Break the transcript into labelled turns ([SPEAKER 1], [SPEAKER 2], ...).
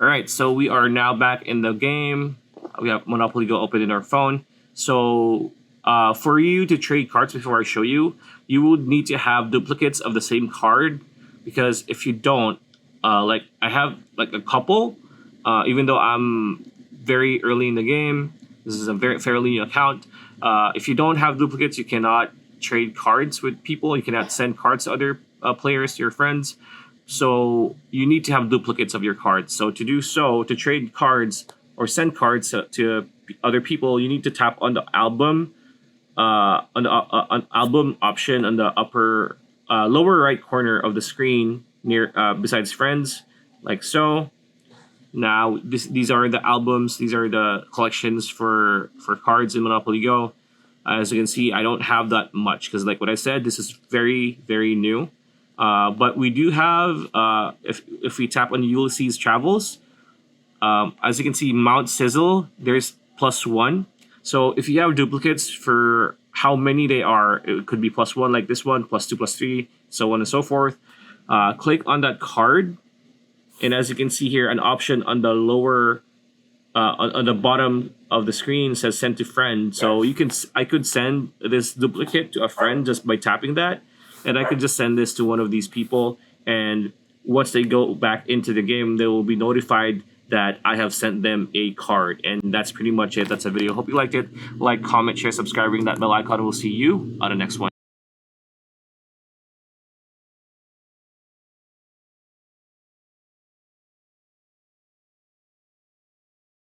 [SPEAKER 1] All right, so we are now back in the game. We have Monopoly Go open in our phone. So for you to trade cards before I show you, you would need to have duplicates of the same card, because if you don't, like I have like a couple, even though I'm very early in the game. This is a very fairly new account. If you don't have duplicates, you cannot trade cards with people. You cannot send cards to other players, to your friends. So you need to have duplicates of your cards. So to do so, to trade cards or send cards to other people, you need to tap on the album, on album option on the upper lower right corner of the screen near besides friends, like so. Now these are the albums. These are the collections for cards in Monopoly Go. As you can see, I don't have that much because, like what I said, this is very new. But we do have, if we tap on Ulysses Travels, as you can see, Mount Sizzle, there's +1. So if you have duplicates for how many they are, it could be +1 like this one, +2, +3, so on and so forth. Click on that card, and as you can see here, an option on the lower, on the bottom of the screen says send to friend. So I could send this duplicate to a friend just by tapping that. And I could just send this to one of these people, and once they go back into the game, they will be notified that I have sent them a card. And that's pretty much it. That's a video. Hope you liked it. Like, comment, share, subscribe, ring that bell icon. We'll see you on the next one.